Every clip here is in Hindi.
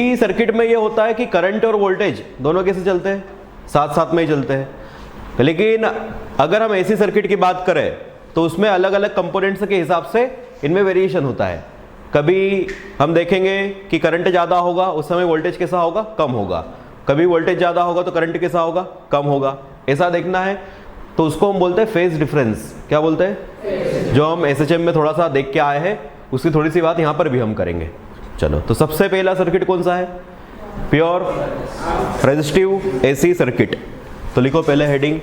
एसी सर्किट में ये होता है कि करंट और वोल्टेज दोनों कैसे चलते हैं, साथ साथ में ही चलते हैं। लेकिन अगर हम एसी सर्किट की बात करें तो उसमें अलग अलग कंपोनेंट्स के हिसाब से इनमें वेरिएशन होता है। कभी हम देखेंगे कि करंट ज़्यादा होगा उस समय वोल्टेज कैसा होगा, कम होगा। कभी वोल्टेज ज़्यादा होगा तो करंट कैसा होगा, कम होगा। ऐसा देखना है तो उसको हम बोलते हैं फेज डिफरेंस। क्या बोलते हैं? जो हम एसएचएम में थोड़ा सा देख के आए हैं उसकी थोड़ी सी बात यहाँ पर भी हम करेंगे। चलो, तो सबसे पहला सर्किट कौन सा है? Pure resistive AC circuit. तो लिखो पहले heading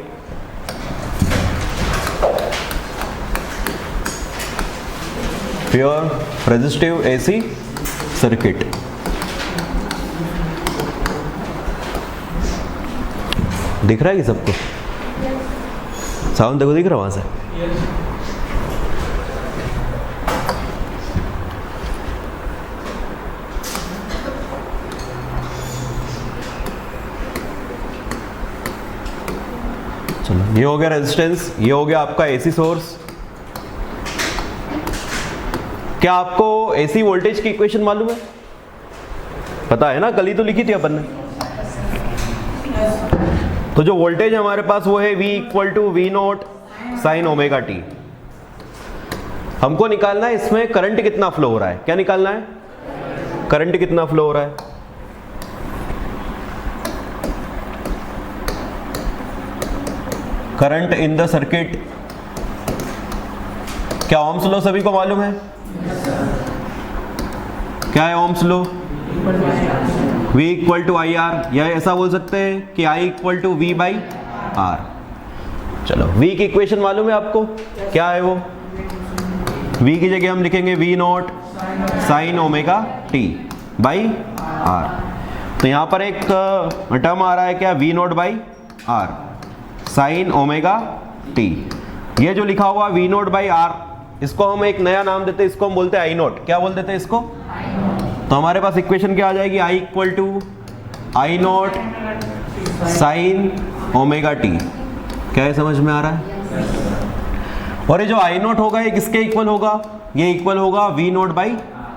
pure resistive AC circuit. दिख रहा है कि सबको? साउंड देखो, दिख रहा वहां से? चलो, ये हो गया रेजिस्टेंस, ये हो गया आपका एसी सोर्स। क्या आपको एसी वोल्टेज की इक्वेशन मालूम है? पता है ना, कल ही तो लिखी थी अपन ने। तो जो वोल्टेज हमारे पास वो है V equal to V naught sine omega T. हमको निकालना है इसमें करंट कितना फ्लो हो रहा है। क्या निकालना है? करंट कितना फ्लो हो रहा है। Current in the circuit. क्या ओम्स लॉ सभी को मालूम है? क्या है Ohm's law? V equal to I R, या ऐसा बोल सकते हैं कि I equal to V by R. चलो, V की इक्वेशन मालूम है आपको? क्या है वो? V की जगह हम लिखेंगे V naught sine omega T by R. तो यहां पर एक टर्म आ रहा है क्या? V naught by R sine omega T. ये जो लिखा हुआ V नॉट बाई आर, इसको हम एक नया नाम देते हैं, इसको हम बोलते हैं आई नॉट। क्या बोल देते हैं इसको? तो हमारे पास इक्वेशन क्या आ जाएगी? I equal to I naught sine omega T. क्या है, समझ में आ रहा है? और ये जो आई नॉट होगा ये किसके इक्वल होगा? ये इक्वल होगा वी नॉट बाई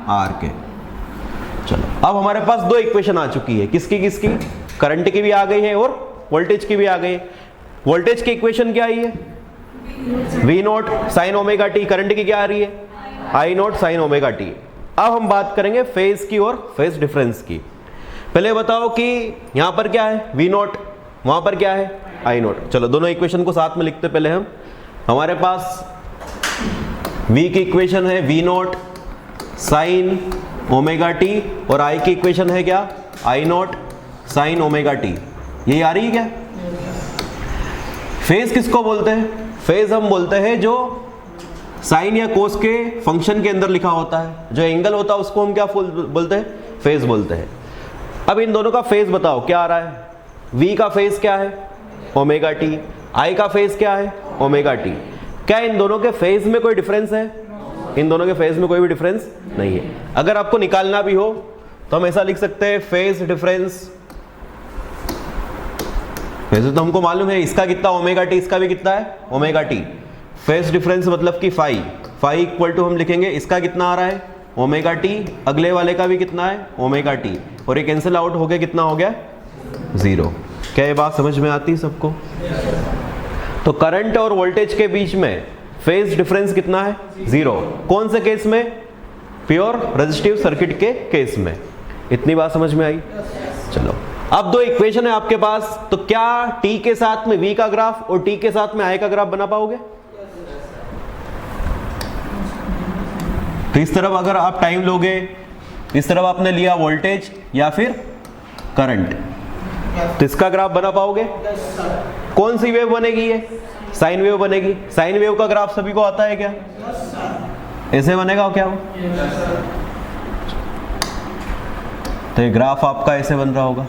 आर के। चलो, अब हमारे पास दो इक्वेशन आ चुकी है। किसकी किसकी? करंट की भी आ गई है और वोल्टेज की भी आ गई। वोल्टेज की इक्वेशन क्या आई है? V naught sine omega T. Current की क्या आ रही है? I naught sine omega T. अब हम बात करेंगे फेज की और फेज डिफरेंस की। पहले बताओ कि यहां पर क्या है? वी नॉट, वहां पर क्या है? I not. चलो, दोनों इक्वेशन को साथ में लिखते पहले हम। हमारे पास V की इक्वेशन है V naught sine omega T और I की इक्वेशन है क्या? I naught sine omega T. यही आ रही है क्या? फेज किसको बोलते हैं? फेज हम बोलते हैं जो साइन या कोस के फंक्शन के अंदर लिखा होता है। जो एंगल होता है उसको हम क्या बोलते हैं? फेज बोलते हैं। अब इन दोनों का फेज बताओ क्या आ रहा है? V का फेज क्या है? Omega T. I का फेज क्या है? Omega T. क्या इन दोनों के फेज में कोई डिफरेंस है? इन दोनों के फेज में कोई भी डिफरेंस नहीं है। अगर आपको निकालना भी हो तो हम ऐसा लिख सकते हैं फेज डिफरेंस। वैसे तो हमको मालूम है इसका कितना ओमेगा टी, इसका भी कितना है ओमेगा टी। फेज डिफरेंस मतलब कि फाई इक्वल टू हम लिखेंगे इसका कितना आ रहा है? Omega T. अगले वाले का भी कितना है? Omega T. और ये कैंसिल आउट हो गया, कितना हो गया? 0। क्या ये बात समझ में आती है सबको? तो करंट और वोल्टेज के बीच में फेज डिफरेंस कितना है? 0। कौन से केस में? प्योर रेजिस्टिव सर्किट के केस में। इतनी बात समझ में आई? चलो, अब दो इक्वेशन है आपके पास, तो क्या t के साथ में v का ग्राफ और t के साथ में i का ग्राफ बना पाओगे? तो इस तरफ अगर आप टाइम लोगे, इस तरफ आपने लिया वोल्टेज या फिर करंट, तो इसका ग्राफ बना पाओगे? कौन सी वेव बनेगी? ये साइन वेव बनेगी। साइन वेव का ग्राफ सभी को आता है क्या? ऐसे बनेगा क्या वो? तो ये ग्राफ आपका ऐसे बन रहा होगा।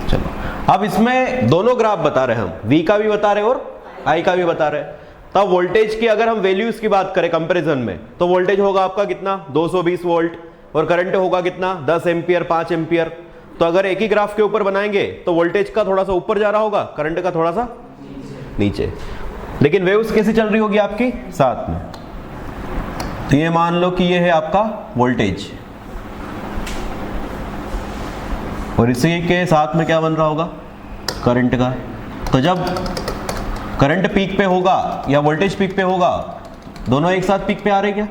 चलो, अब इसमें दोनों ग्राफ बता रहे हैं हम, V का भी बता रहे और I का भी बता रहे हैं। तब वोल्टेज की अगर हम वैल्यूज की बात करें कंपैरिजन में, तो वोल्टेज होगा आपका कितना? 220 वोल्ट। और करंट होगा कितना? 10 एम्पियर, 5 एम्पियर। तो अगर एक ही ग्राफ के ऊपर बनाएंगे तो वोल्टेज का थोड़ा सा ऊपर जा रहा होगा, करंट का थोड़ा सा नीचे। लेकिन वेव्स कैसी चल रही होगी आपकी? साथ में। तो ये मान लो कि ये है आपका वोल्टेज, और इसी के साथ में क्या बन रहा होगा, करंट का। तो जब करंट पीक पे होगा या वोल्टेज पीक पे होगा, दोनों एक साथ पीक पे आ रहे क्या?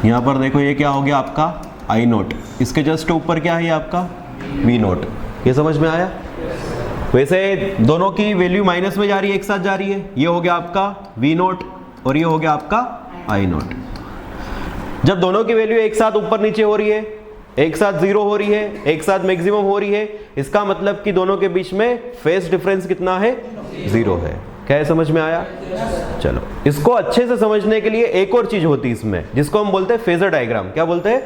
यहां पर देखो ये क्या हो गया आपका आई नोट, इसके जस्ट ऊपर क्या है ये आपका वी नोट। ये समझ में आया? वैसे दोनों की वैल्यू माइनस में जा रही है, एक साथ जा रही है। ये हो गया आपका वी नोट और ये हो गया आपका आई नोट। जब दोनों की वैल्यू एक साथ ऊपर नीचे हो रही है, एक साथ जीरो हो रही है, एक साथ मैक्सिमम हो रही है, इसका मतलब कि दोनों के बीच में फेज डिफरेंस कितना है, जीरो है। क्या है, समझ में आया? चलो, इसको अच्छे से समझने के लिए एक और चीज होती है इसमें, जिसको हम बोलते हैं फेजर डायग्राम। क्या बोलते हैं?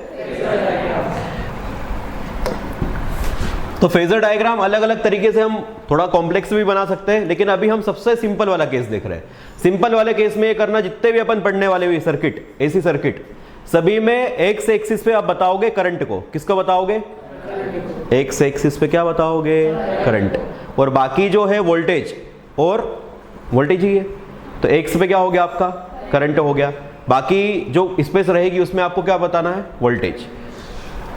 तो फेजर डायग्राम अलग अलग तरीके से हम थोड़ा कॉम्प्लेक्स भी बना सकते हैं, लेकिन अभी हम सबसे सिंपल वाला केस देख रहे हैं। सिंपल वाले केस में ये करना, जितने भी अपन पढ़ने वाले हुए सर्किट, एसी सर्किट, सभी में एक्स एक्सिस पे आप बताओगे करंट को। किसको बताओगे? एक्स एक्सिस पे क्या बताओगे? करंट। और बाकी जो है वोल्टेज, और वोल्टेज ही है, तो एक्स पे क्या हो गया आपका करंट हो गया। बाकी जो स्पेस रहेगी उसमें आपको क्या बताना है? वोल्टेज।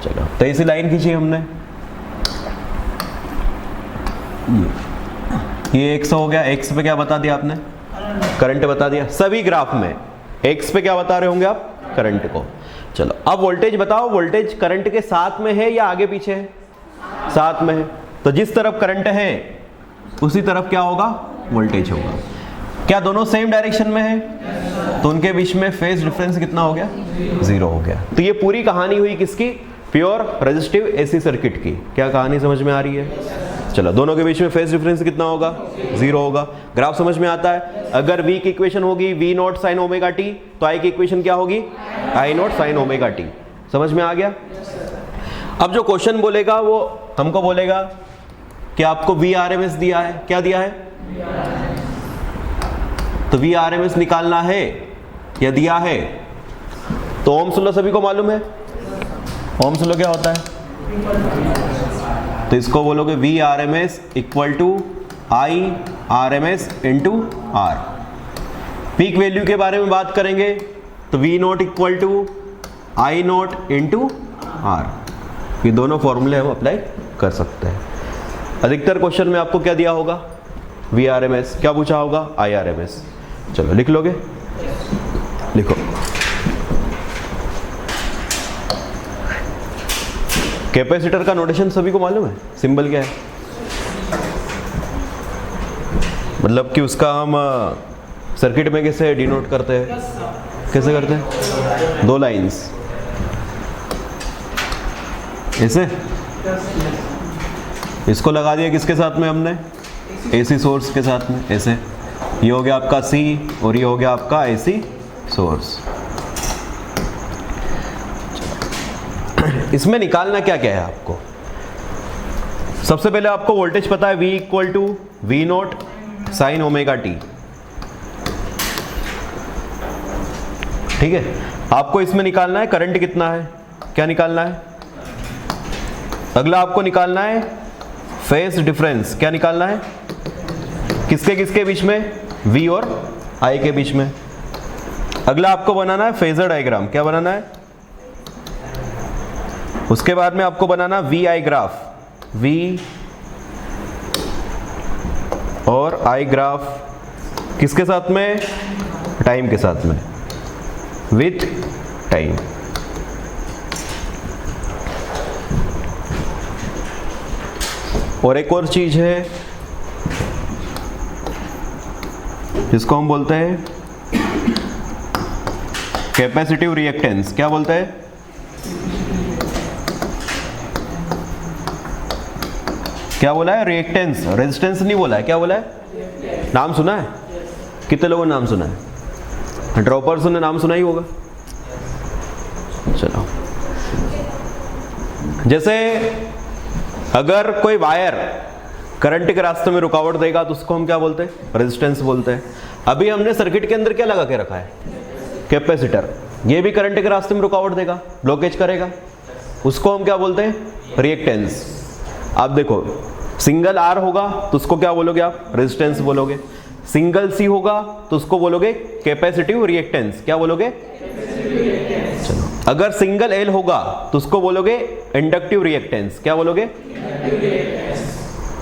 चलो, तो इसी लाइन खींची हमने, ये एक्स हो गया। एक्स पे क्या बता दिया आपने? करंट बता दिया। सभी ग्राफ में एक्स पे क्या बता रहे होंगे आप? करंट को। चलो, अब वोल्टेज बताओ, वोल्टेज करंट के साथ में है या आगे पीछे है? साथ में है। तो जिस तरफ करंट है उसी तरफ क्या होगा? वोल्टेज होगा। क्या दोनों सेम डायरेक्शन में है? तो उनके बीच में फेज डिफरेंस कितना हो गया? जीरो हो गया। तो ये पूरी कहानी हुई किसकी? प्योर रेजिस्टिव एसी सर्किट की। क्या कहानी समझ में आ रही है? चलो, दोनों के बीच में फेज डिफरेंस कितना होगा? जीरो होगा। ग्राफ समझ में आता है? अगर V की इक्वेशन होगी V naught sine omega T, तो I की इक्वेशन क्या होगी? I not sine omega T. समझ में आ गया? अब जो क्वेश्चन बोलेगा वो हमको बोलेगा कि आपको VRMS दिया है। क्या दिया है? तो VRMS निकालना है या दिया है? तो ओम्स लॉ सभी को मालूम है। ओम्स लॉ क्या होता है? तो इसको बोलोगे VRMS equal to IRMS into R। Peak value के बारे में बात करेंगे तो V naught equal to I naught into R। ये दोनों फॉर्मूले हम अप्लाई कर सकते हैं। अधिकतर क्वेश्चन में आपको क्या दिया होगा? VRMS। क्या पूछा होगा? IRMS। चलो, लिख लोगे? लिखो। कैपेसिटर का नोटेशन सभी को मालूम है? सिंबल क्या है? मतलब कि उसका हम सर्किट में कैसे डिनोट करते हैं? कैसे करते हैं? दो लाइंस ऐसे। इसको लगा दिया किसके साथ में हमने? एसी सोर्स के साथ में, ऐसे। ये हो गया आपका C और ये हो गया आपका एसी सोर्स। इसमें निकालना क्या क्या है आपको? सबसे पहले आपको वोल्टेज पता है, V equal to V naught sine omega T. ठीक है। आपको इसमें निकालना है करंट कितना है। क्या निकालना है? अगला आपको निकालना है फेज डिफरेंस। क्या निकालना है? किसके किसके बीच में? V और I के बीच में। अगला आपको बनाना है फेजर डायग्राम। क्या बनाना है? उसके बाद में आपको बनाना VI ग्राफ। V और I ग्राफ किसके साथ में? टाइम के साथ में, विथ टाइम। और एक और चीज है जिसको हम बोलते हैं कैपेसिटिव रिएक्टेंस। क्या बोलते हैं? क्या बोला है? रिएक्टेंस। रेजिस्टेंस नहीं बोला है। क्या बोला है? नाम सुना है? कितने लोगों ने नाम सुना है? ड्रॉपर्स ने नाम सुना ही होगा। चलो, जैसे अगर कोई वायर करंट के रास्ते में रुकावट देगा तो उसको हम क्या बोलते हैं? रेजिस्टेंस बोलते हैं। अभी हमने सर्किट के अंदर क्या लगा के रखा है? कैपेसिटर। ये भी करंट के रास्ते में रुकावट देगा, ब्लॉकेज करेगा, उसको हम क्या बोलते हैं? रिएक्टेंस। आप देखो, सिंगल R होगा तो उसको क्या बोलोगे आप? रेजिस्टेंस बोलोगे। सिंगल C होगा तो उसको बोलोगे कैपेसिटिव रिएक्टेंस। क्या बोलोगे? चलो, अगर सिंगल एल होगा तो उसको बोलोगे इंडक्टिव रिएक्टेंस। क्या बोलोगे?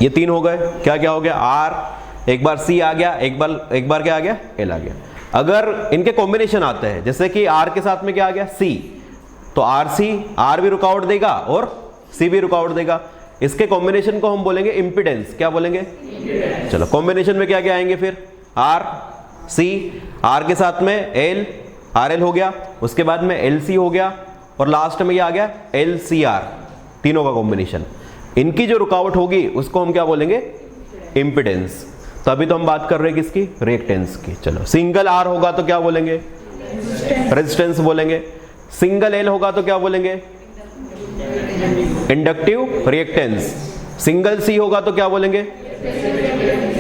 ये 3 हो गए। क्या क्या हो गया? आर, एक बार सी आ गया, एक बार क्या आ गया? एल आ गया। अगर इनके कॉम्बिनेशन आते हैं, जैसे कि आर के साथ में क्या आ गया? सी, तो आर सी, आर भी रुकावट देगा और सी भी रुकावट देगा। इसके कॉम्बिनेशन को हम बोलेंगे इंपिडेंस। क्या बोलेंगे? चलो कॉम्बिनेशन में क्या क्या आएंगे फिर? आर सी, आर के साथ में एल, आर एल हो गया, उसके बाद में एल सी हो गया, और लास्ट में क्या आ गया? एल सी आर, तीनों का कॉम्बिनेशन। इनकी जो रुकावट होगी उसको हम क्या बोलेंगे? इंपिडेंस। तो अभी तो हम बात कर रहे हैं किसकी? रिएक्टेंस की। चलो सिंगल आर होगा तो क्या बोलेंगे? रेजिस्टेंस बोलेंगे। सिंगल एल होगा तो क्या बोलेंगे? Inductive reactance. सिंगल सी होगा तो क्या बोलेंगे?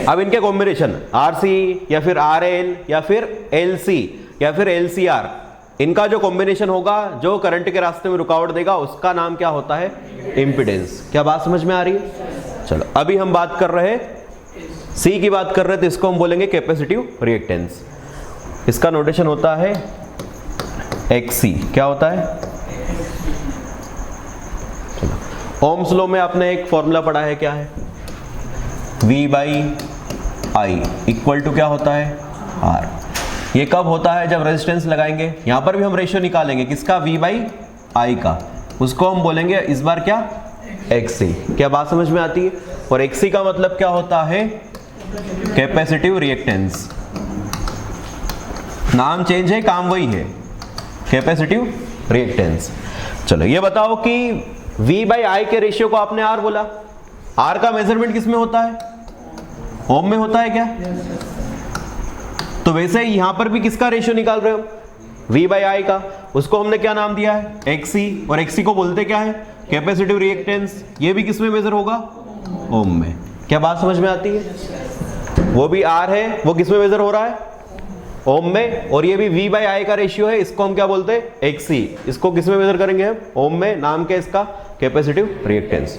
अब इनके कॉम्बिनेशन आर सी या फिर आर एल या फिर एल सी या फिर एल सी आर, इनका जो कॉम्बिनेशन होगा जो करंट के रास्ते में रुकावट देगा उसका नाम क्या होता है? इंपिडेंस। क्या बात समझ में आ रही है? चलो अभी हम बात कर रहे हैं सी की बात कर रहे थे, इसको हम बोलेंगे कैपेसिटिव रिएक्टेंस। इसका नोटेशन होता है XC। क्या होता है? चलो ओम्स लॉ में आपने एक फॉर्मूला पढ़ा है, क्या है? V/I इक्वल टू क्या होता है? R। ये कब होता है? जब रेजिस्टेंस लगाएंगे। यहां पर भी हम रेशियो निकालेंगे किसका? V/I का। उसको हम बोलेंगे इस बार क्या? XC। क्या बात समझ में आती है? और XC का मतलब क्या होता है? Capacitive reactance. नाम चेंज है, काम वही है, कैपेसिटिव रिएक्टेंस। चलो ये बताओ कि V/I के रेशियो को आपने R बोला। R का मेजरमेंट किस में होता है? ओम में होता है क्या? तो वैसे ही यहां पर भी किसका रेशियो निकाल रहे हो? V/I का। उसको हमने क्या नाम दिया है? XC। और XC को बोलते क्या है? Capacitive reactance. ये भी किस में मेजर होगा? ओम में। क्या बात समझ में आती है? वो भी R है, वो किस में मेजर हो रहा है? ओम में। और ये भी V/I का रेशियो है, इसको हम क्या बोलते हैं? XC। इसको किस में मेजर करेंगे हम? ओम में। नाम क्या इसका? Capacitive reactance.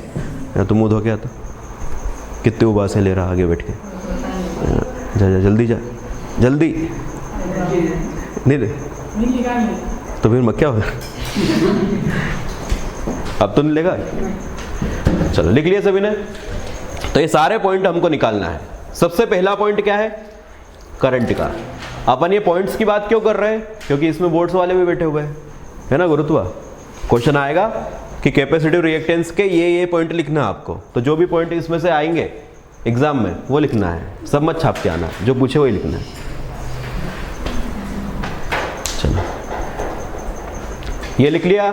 तो मुंह धो के आता, कितने उबासे ले रहा आगे बैठ के। जा जा जल्दी, जा जल्दी। नहीं दे तो फिर क्या होगा? अब तो नहीं लेगा। चलो लिख लिया सभी ने। तो ये सारे पॉइंट हमको निकालना है। सबसे पहला पॉइंट क्या है? करंट का। अपन ये पॉइंट्स की बात क्यों कर रहे हैं? क्योंकि इसमें बोर्ड्स वाले भी बैठे हुए हैं, है ना गुरुत्वा। क्वेश्चन आएगा कि कैपेसिटिव रिएक्टेंस के ये पॉइंट लिखना है आपको। तो जो भी पॉइंट इसमें से आएंगे एग्जाम में वो लिखना है, सब मत छाप के आना, जो पूछे वही लिखना है। चलो ये लिख लिया।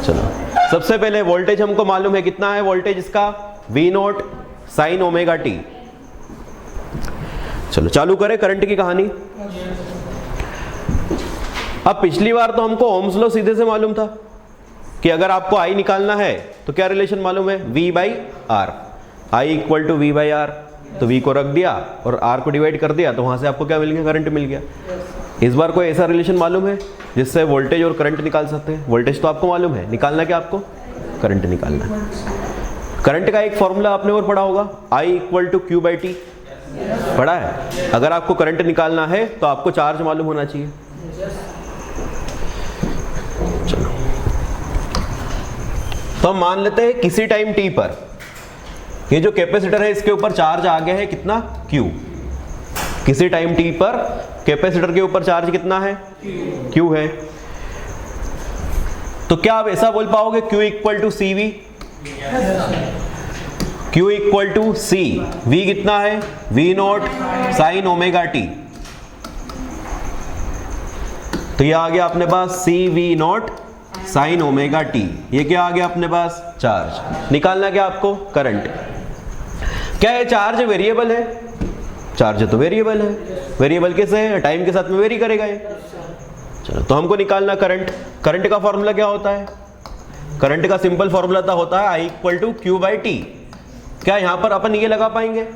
चलो सबसे पहले वोल्टेज हमको मालूम है, कितना है वोल्टेज इसका? V0 sin omega t। चलो चालू करें करंट की कहानी। अब पिछली बार तो हमको ओम्स लॉ सीधे से मालूम था कि अगर आपको I निकालना है तो क्या रिलेशन मालूम है? V/R। I equal to V/R। तो V को रख दिया और R को डिवाइड कर दिया, तो वहां से आपको क्या मिल गया? करंट मिल गया। इस बार कोई ऐसा रिलेशन मालूम है जिससे वोल्टेज और करंट निकाल सकते हैं? वोल्टेज तो आपको मालूम है, निकालना क्या आपको? करंट निकालना है। करंट का एक फॉर्मूला आपने और पढ़ा होगा, I इक्वल टू Q/T। पढ़ा है? अगर आपको करंट निकालना है तो आपको चार्ज मालूम होना चाहिए। चलो तो हम मान लेते हैं किसी टाइम t पर ये जो कैपेसिटर है इसके ऊपर चार्ज आ गया है कितना? Q। किसी टाइम t पर कैपेसिटर के ऊपर चार्ज कितना है? Q है। तो क्या आप ऐसा बोल पाओगे Q equal to CV? Q equal to C। V कितना है? V0 sin omega t। तो ये आ गया अपने पास CV0 sin ओमेगा t। ये क्या आ गया अपने पास? चार्ज। निकालना क्या आपको? करंट। क्या है? चार्ज वेरिएबल है? चार्ज तो वेरिएबल है। वेरिएबल कैसे है? टाइम के साथ में वेरी करेगा ये। चलो तो हमको निकालना करंट। करंट का फॉर्मूला क्या होता है? करंट का सिंपल फॉर्मूला तो होता है I इक्वल टू Q/T। क्या यहां पर अपन ये लगा पाएंगे?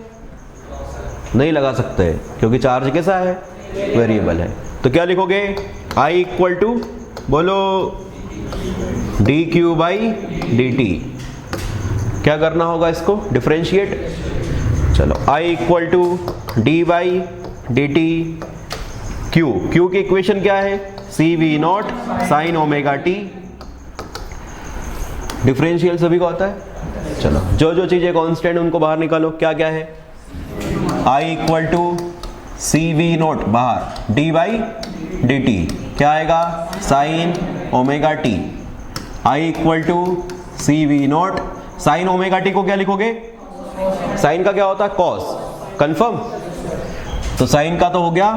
नहीं लगा सकते क्योंकि चार्ज कैसा है? वेरिएबल है। तो क्या लिखोगे? I इक्वल टू, बोलो, dQ/dt। क्या करना होगा इसको? डिफरेंशिएट। चलो I equal to dy/dt। Q की इक्वेशन क्या है? C V naught sine omega T. Differential सभी को आता है। चलो जो जो चीजें कांस्टेंट उनको बाहर निकालो। क्या क्या है? I equal to C V naught बाहर, डी बाई डी टी क्या आएगा? Sine omega T. I equal to C V naught sine omega T को क्या लिखोगे? साइन का क्या होता है? कॉस। कंफर्म? तो साइन का तो हो गया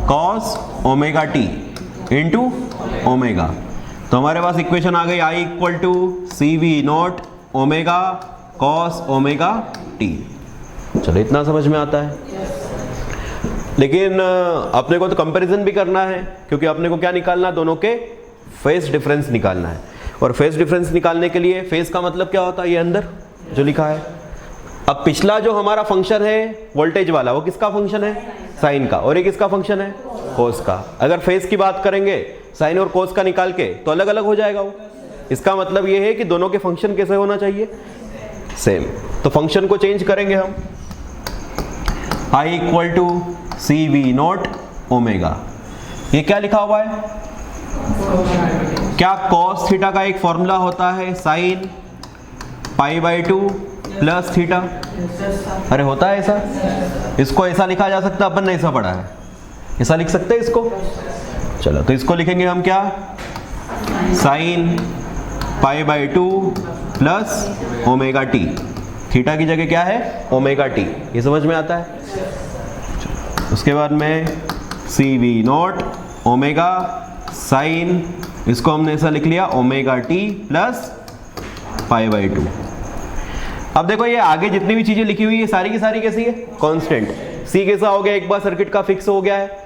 cos omega T into omega. तो हमारे पास इक्वेशन आ गई I equal to C V naught omega cos omega T. चलो इतना समझ में आता है। लेकिन अपने को तो कंपैरिजन भी करना है, क्योंकि अपने को क्या निकालना? दोनों के फेज डिफरेंस निकालना है। और फेज डिफरेंस निकालने के लिए फेज का मतलब क्या होता है? ये अंदर जो लिखा है। अब पिछला जो हमारा फंक्शन है वोल्टेज वाला, वो किसका फंक्शन है? साइन का। और ये किसका फंक्शन है? कोस का। अगर फेज की बात करेंगे साइन और कोस का निकाल के, तो अलग अलग हो जाएगा वो। इसका मतलब ये है कि दोनों के फंक्शन कैसे होना चाहिए? सेम। तो फंक्शन को चेंज करेंगे हम। I equal to C V naught omega, ये क्या लिखा हुआ है? क्या कॉस थीटा का एक फॉर्मूला होता है sine pi by two plus theta? अरे होता है ऐसा। इसको ऐसा लिखा जा सकता है, अपन ने ऐसा पढ़ा है। ऐसा लिख सकते हैं इसको। चलो तो इसको लिखेंगे हम क्या? Sine pi by two plus omega T. Theta की जगह क्या है? Omega T. ये समझ में आता है। उसके बाद में सी वी नॉट ओमेगा साइन, इसको हमने ऐसा लिख लिया omega T plus pi by to. अब देखो ये आगे जितनी भी चीजें लिखी हुई है सारी की सारी कैसी है? कांस्टेंट। सी कैसा हो गया? एक बार सर्किट का फिक्स हो गया है।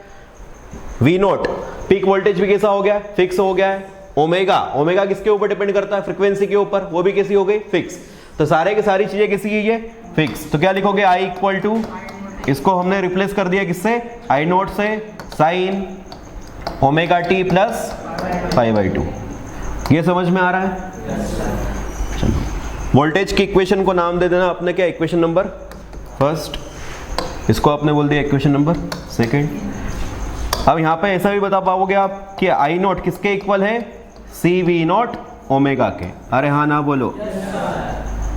वी नॉट पीक वोल्टेज भी कैसा हो गया है? फिक्स हो गया है। ओमेगा, ओमेगा किसके ऊपर डिपेंड करता है? फ्रीक्वेंसी के ऊपर, वो भी कैसी हो गई? फिक्स। तो सारे की सारी चीजें कैसी है? ये फिक्स। तो क्या लिखोगे? आई इक्वल टू, इसको हमने रिप्लेस कर दिया किससे? आई नॉट से, sign omega T plus pi by two. ये समझ में आ रहा है? वोल्टेज की इक्वेशन को नाम दे देना अपने क्या? Equation number first. इसको आपने बोल दिया इक्वेशन नंबर सेकंड। अब यहाँ पे ऐसा भी बता पाओगे आप कि आई नॉट किसके इक्वल है? सी वी नॉट ओमेगा के। अरे हाँ ना बोलो।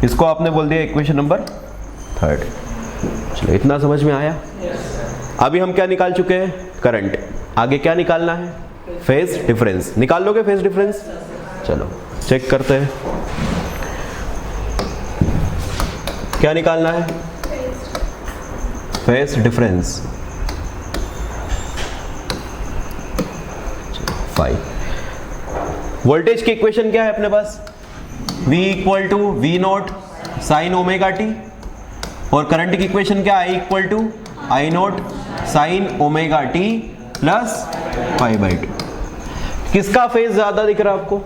इसको आपने बोल दिया इक्वेशन नंबर थर्ड। चलो इतना समझ में आया। अभी हम क्या निकाल चुके हैं? करंट। आगे क्या निकालना है? Phase difference. निकाल लोगे फेज डिफरेंस? चलो चेक करते हैं क्या निकालना है। Phase difference 5। वोल्टेज की इक्वेशन क्या है अपने पास? V equal to V naught sine omega T. और करंट की इक्वेशन क्या? I equal to I naught sine omega T plus pi by two. किसका फेज ज्यादा दिख रहा है आपको?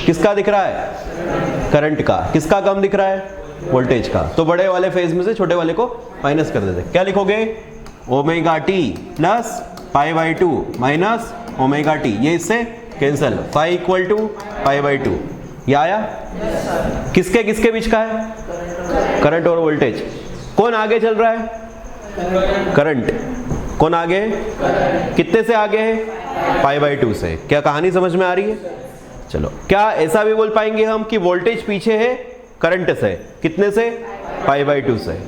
किसका दिख रहा है? करंट का। किसका कम दिख रहा है? वोल्टेज का। तो बड़े वाले फेज में से छोटे वाले को माइनस कर देते। क्या लिखोगे? Omega T plus pi by two minus omega T. ये इससे cancel. Phi equal to pi by two. ये आया? किसके किसके बीच का है? करंट और वोल्टेज। कौन आगे चल रहा है? करंट। कौन आगे? कितने से आगे है? पाई बाई टू से। क्या कहानी समझ में आ रही है? चलो क्या ऐसा भी बोल पाएंगे हम कि वोल्टेज पीछे है करंट से? कितने से? पाई बाई टू से।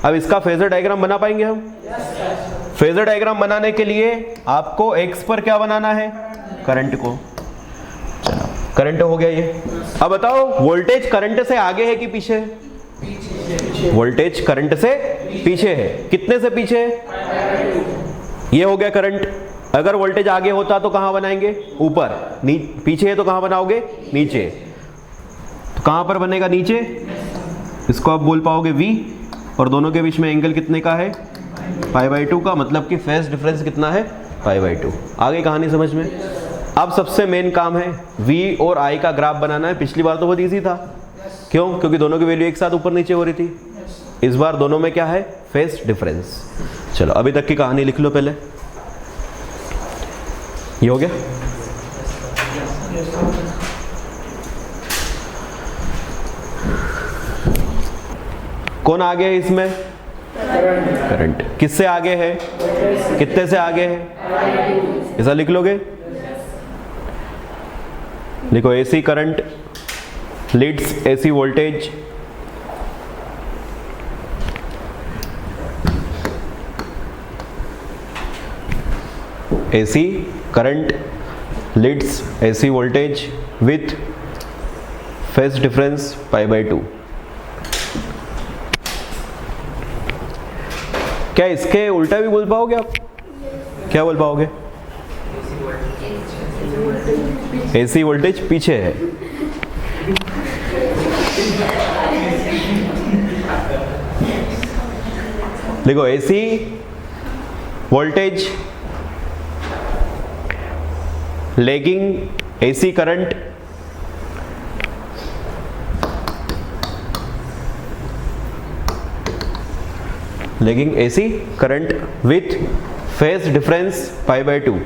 अब इसका फेजर डायग्राम बना पाएंगे हम? फेजर डायग्राम बनाने के लिए आपको एक्स पर क्या बनाना है? करंट को। चलो करंट हो गया ये। अब बताओ वोल्टेज करंट से आगे है कि पीछे है? वोल्टेज करंट से पीछे है। कितने से पीछे है? ये हो गया करंट। अगर वोल्टेज आगे होता तो कहां बनाएंगे? ऊपर। पीछे है तो कहां बनाओगे? नीचे। तो कहां पर बनेगा? नीचे। इसको आप बोल पाओगे V। और दोनों के बीच में एंगल कितने का है? पाई बाई टू का। मतलब कि फेज डिफरेंस कितना है? पाई बाई टू। आगे कहानी समझ में। अब सबसे मेन काम है V और I का ग्राफ बनाना है। पिछली बार तो बहुत ईजी था। क्यों? क्योंकि दोनों की वैल्यू एक साथ ऊपर नीचे हो रही थी। इस बार दोनों में क्या है? Phase difference. चलो अभी तक की कहानी लिख लो पहले। ये हो गया? कौन आगे है इसमें? करंट किससे आगे है, कितने से आगे है, ऐसा लिख लोगे। देखो AC current Leeds AC voltage AC current leads AC voltage with phase difference pi by 2। क्या इसके उल्टा भी बोल पाओगे आप? क्या बोल पाओगे? AC वोल्टेज पीछे है। देखो AC voltage lagging AC current lagging AC current with phase difference pi by 2।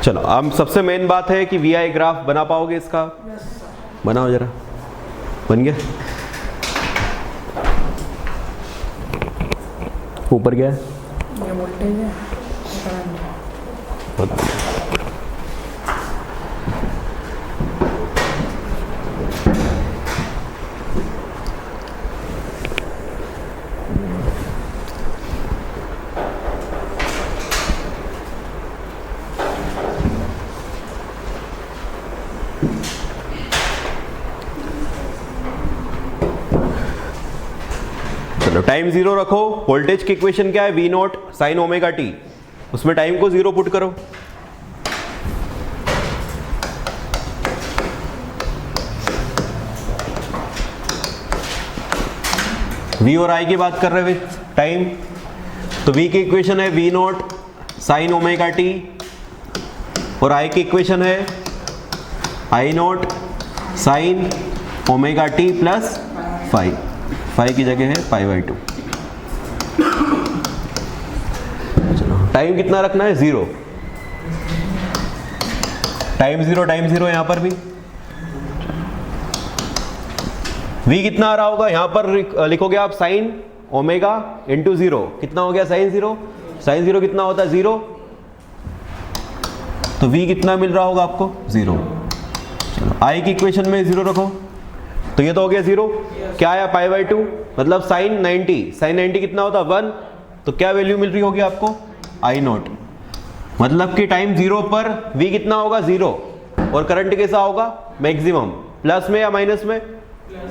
चलो अब सबसे मेन बात है कि VI ग्राफ बना पाओगे इसका? बनाओ जरा। बन गया? ऊपर क्या है? ये वोल्टेज है, करंट है। चलो टाइम जीरो रखो। वोल्टेज की इक्वेशन क्या है? V naught sine omega T. उसमें टाइम को जीरो पुट करो। V और I की बात कर रहे हैं टाइम, तो V की इक्वेशन है V naught sine omega T और I की इक्वेशन है I not sine omega T plus five. Five की जगह है पाई बाई 2। चलो टाइम कितना रखना है? जीरो। टाइम जीरो यहां पर भी। V कितना आ रहा होगा यहां पर? लिखोगे आप साइन ओमेगा इंटू जीरो। कितना हो गया साइन जीरो? साइन जीरो कितना होता है? जीरो। तो V कितना मिल रहा होगा आपको? जीरो। चलो I की इक्वेशन में जीरो रखो, तो ये तो हो गया जीरो। क्या आया? पाई बाई 2, मतलब साइन 90। साइन 90 कितना होता है? 1। तो क्या वैल्यू मिल रही होगी आपको? I not. मतलब कि टाइम जीरो पर V कितना होगा? जीरो। और करंट कैसा होगा? मैक्सिमम। प्लस में या माइनस में?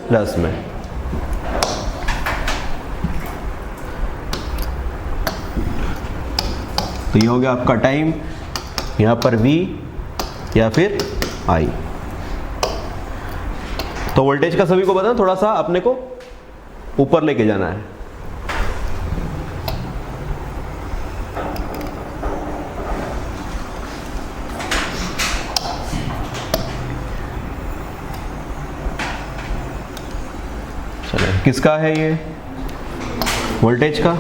प्लस में। तो ये हो गया आपका टाइम, यहां पर V या फिर I। तो वोल्टेज का सभी को पता है, थोड़ा सा अपने को ऊपर लेके जाना है। चलो किसका है ये? वोल्टेज का।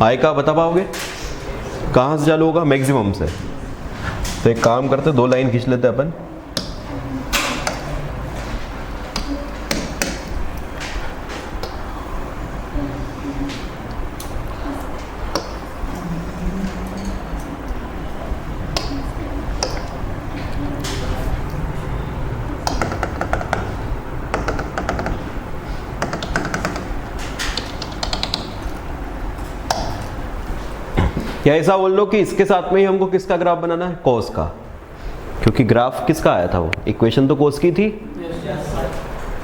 I का बता पाओगे? कहां से चालू होगा? मैक्सिमम से। तो एक काम करते, दो लाइन खींच लेते अपन। या ऐसा बोल लो कि इसके साथ में ही हमको किसका ग्राफ बनाना है? कॉस का। क्योंकि ग्राफ किसका आया था? वो इक्वेशन तो कॉस की थी।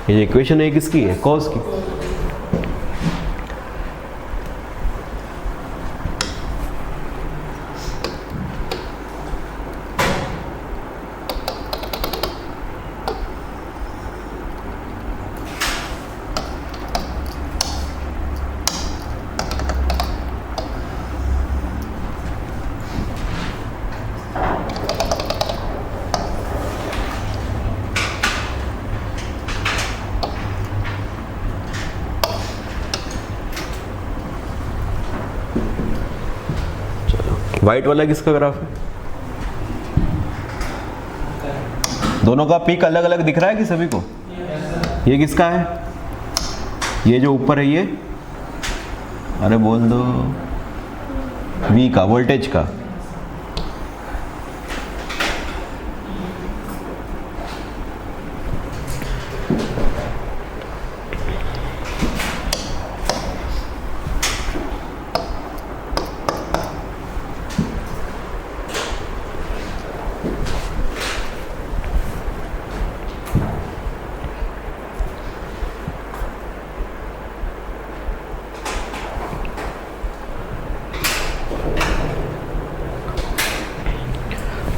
ये इक्वेशन है किसकी है? कॉस की। वाइट वाला किसका ग्राफ है? दोनों का पीक अलग अलग दिख रहा है कि सभी को? ये किसका है? ये जो ऊपर है ये, अरे बोल दो, वी का, वोल्टेज का।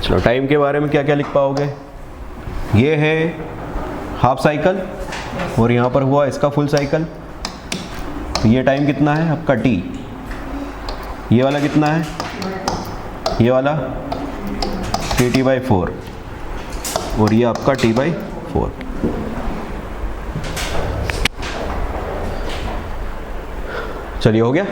चलो टाइम के बारे में क्या क्या लिख पाओगे? ये है हाफ साइकिल और यहाँ पर हुआ इसका फुल साइकिल। तो ये टाइम कितना है आपका t। ये वाला कितना है? ये वाला t/4 और ये आपका t/4। चलिए हो गया।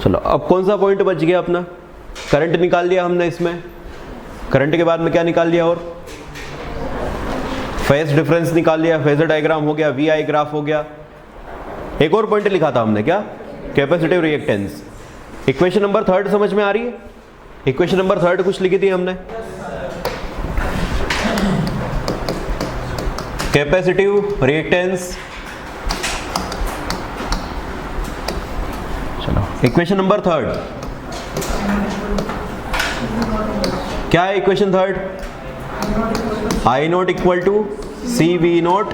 चलो अब कौन सा पॉइंट बच गया अपना? करंट निकाल लिया हमने इसमें। करंट के बाद में क्या निकाल लिया? और फेज डिफरेंस निकाल लिया, फेजर डायग्राम हो गया, वी आई ग्राफ हो गया। एक और पॉइंट लिखा था हमने, क्या? Capacitive reactance. इक्वेशन नंबर 3 समझ में आ रही है? इक्वेशन नंबर 3 कुछ लिखी थी हमने, कैपेसिटिव रिएक्टेंस। चलो इक्वेशन नंबर 3 क्या है? Equation 3 I naught equal to C V naught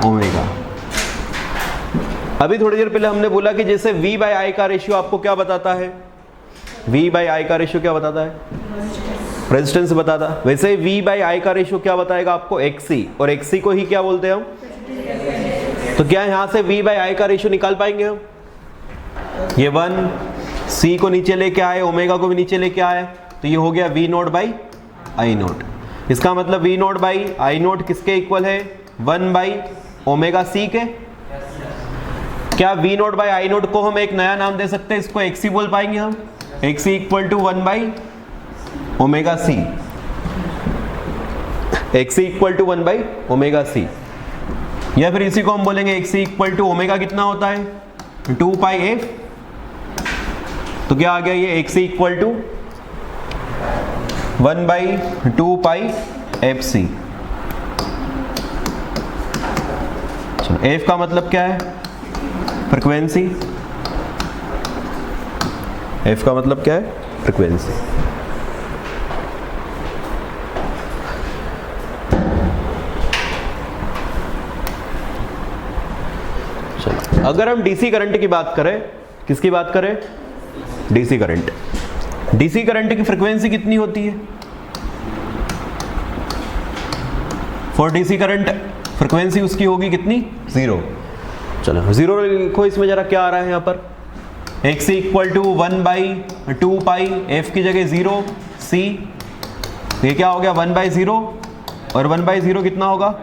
omega. अभी थोड़ी देर पहले हमने बोला कि जैसे V बाई आई का रेशियो आपको क्या बताता है? V बाई आई का रेशियो क्या बताता है? रेजिस्टेंस बताता। वैसे V बाई आई का रेशियो क्या बताएगा आपको? XC, और XC को ही क्या बोलते हैं हम? तो क्या यहां से V बाई आई का रेशियो निकाल पाएंगे हम? ये 1 C को नीचे लेके आए, ओमेगा को भी नीचे लेके आए, तो ये हो गया V note by I note. इसका मतलब V note by I note किसके इक्वल है? 1 बाई ओमेगा C के। क्या V note by I note को हम एक नया नाम दे सकते हैं? इसको XC बोल पाएंगे हम? XC equal to 1 by omega C। XC equal to 1 by omega C। या फिर इसी को हम बोलेंगे XC इक्वल टू ओमेगा कितना होता है? 2 पाई एफ। तो क्या आ गया ये? XC equal to 1 by 2 pi F C. चलो एफ का मतलब क्या है? फ्रिक्वेंसी। एफ का मतलब क्या है? फ्रिक्वेंसी। चलो अगर हम डीसी करंट की बात करें, किसकी बात करें? DC current. डीसी करंट की फ्रीक्वेंसी कितनी होती है? फॉर डीसी करंट फ्रीक्वेंसी उसकी होगी कितनी? 0। चलो 0 लिखो इसमें जरा, क्या आ रहा है यहाँ पर? XC equal to 1 by 2 pi F की जगह 0 C। ये क्या हो गया? 1 बाई 0, और 1 बाई 0 कितना होगा?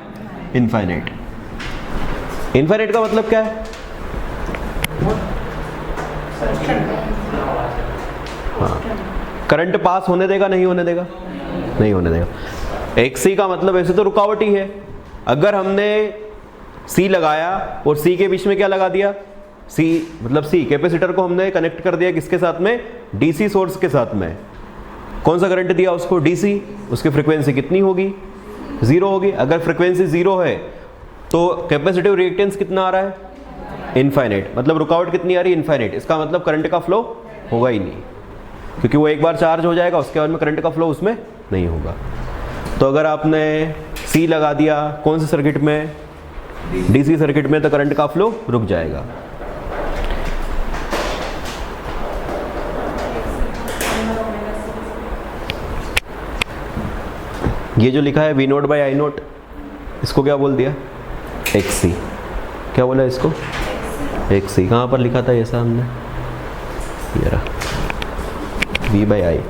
इनफाइनाइट। इनफाइनाइट का मतलब क्या है? हाँ, करंट पास होने देगा, नहीं होने देगा? नहीं होने देगा। XC का मतलब ऐसे तो रुकावट ही है। अगर हमने C लगाया और C के बीच में क्या लगा दिया? C मतलब C कैपेसिटर को हमने कनेक्ट कर दिया किसके साथ में? DC सोर्स के साथ में। कौन सा करंट दिया उसको? DC। उसकी फ्रीक्वेंसी कितनी होगी? 0 होगी। अगर फ्रीक्वेंसी 0 है तो कैपेसिटिव रिएक्टेंस कितना आ रहा है? इनफाइनाइट। मतलब रुकावट कितनी आ रही है? इनफाइनाइट। इसका मतलब करंट का फ्लो होगा ही नहीं, क्योंकि वो एक बार चार्ज हो जाएगा, उसके बाद में करंट का फ्लो उसमें नहीं होगा। तो अगर आपने C लगा दिया कौन से सर्किट में? DC सर्किट में, तो करंट का फ्लो रुक जाएगा। ये जो लिखा है V naught by I naught, इसको क्या बोल दिया? X C. क्या बोला इसको? X C. कहाँ पर लिखा था ऐसा हमने? ये रहा वी बाई आई,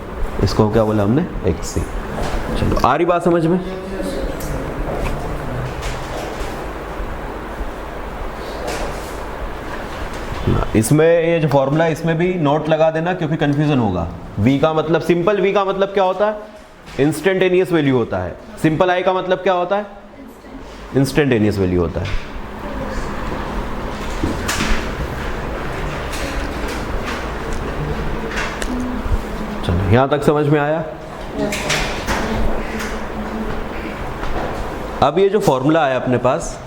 इसको क्या बोला हमने? एक्स सी। चलो आ रही बात समझ में? इसमें ये जो फॉर्मूला है इसमें भी नोट लगा देना क्योंकि कंफ्यूजन होगा। v का मतलब, सिंपल v का मतलब क्या होता है? इंस्टेंटेनियस वैल्यू होता है। सिंपल i का मतलब क्या होता है? इंस्टेंटेनियस वैल्यू होता है। चलो यहां तक समझ में आया? अब ये जो फॉर्मूला है अपने पास,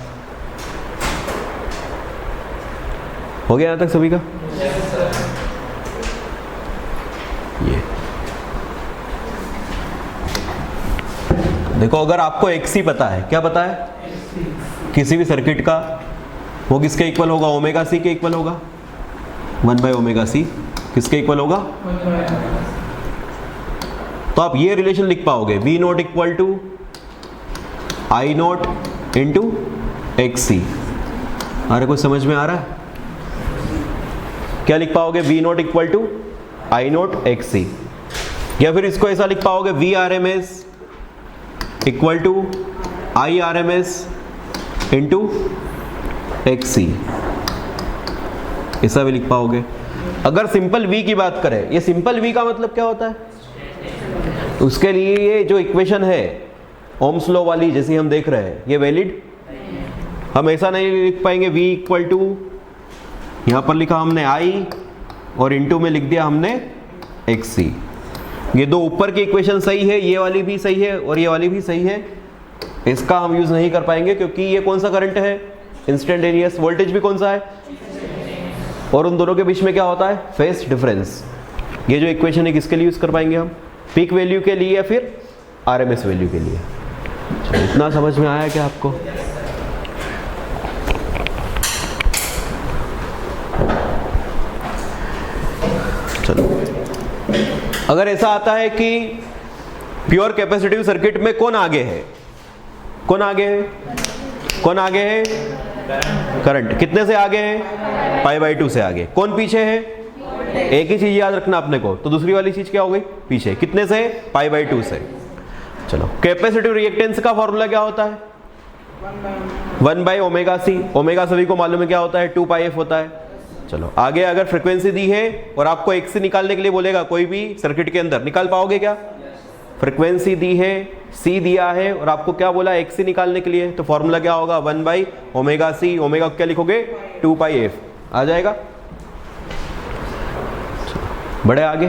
हो गया यहां तक सभी का? ये देखो, अगर आपको एक्स पता है, क्या पता है? किसी भी सर्किट का, वो किसके इक्वल होगा? ओमेगा सी के इक्वल होगा। 1 बाई ओमेगा सी किसके इक्वल होगा? तो आप ये रिलेशन लिख पाओगे, V naught equal to I naught into X C. अरे कुछ समझ में आ रहा है? क्या लिख पाओगे? V naught equal to I naught X C. या फिर इसको ऐसा लिख पाओगे, V R M S equal to I R M S into X C, ऐसा भी लिख पाओगे। अगर सिंपल v की बात करें, ये सिंपल v का मतलब क्या होता है? उसके लिए ये जो इक्वेशन है ओम्स लॉ वाली जैसी हम देख रहे हैं, ये वैलिड? हम ऐसा नहीं लिख पाएंगे v इक्वल टू, यहां पर लिखा हमने i और इंटू में लिख दिया हमने एक्स सी। ये दो ऊपर की इक्वेशन सही है, ये वाली भी सही है और ये वाली भी सही है। इसका हम यूज नहीं कर पाएंगे क्योंकि ये कौन सा करंट है? इंस्टेंटेनियस। वोल्टेज भी कौन सा है? और उन दोनों के बीच में क्या होता है? Phase difference. ये जो इक्वेशन है किसके लिए यूज कर पाएंगे हम? पीक वैल्यू के लिए या फिर आरएमएस वैल्यू के लिए? इतना समझ में आया क्या आपको? चलो, अगर ऐसा आता है कि प्योर कैपेसिटिव सर्किट में कौन आगे है? कौन आगे है? कौन आगे है? करंट। कितने से आगे है? पाई बाई 2 से आगे। कौन पीछे है? एक ही चीज याद रखना अपने को, तो दूसरी वाली चीज क्या हो गई? पीछे। कितने से? पाई बाई 2 से। चलो, कैपेसिटिव रिएक्टेंस का फॉर्मूला क्या होता है? 1 बाई ओमेगा सी। ओमेगा सभी को मालूम है क्या होता है? 2 पाई एफ होता है। चलो आगे, अगर फ्रीक्वेंसी दी है और आपको एक्स सी निकालने के लिए बोलेगा कोई भी सर्किट के अंदर, निकाल पाओगे क्या? फ्रीक्वेंसी दी है, सी दिया है और आपको क्या बोला? एक्स सी निकालने के लिए, तो फॉर्मूला क्या होगा? 1 बाई ओमेगा सी। ओमेगा क्या लिखोगे? 2 पाई एफ। आ जाएगा? बढ़े आगे।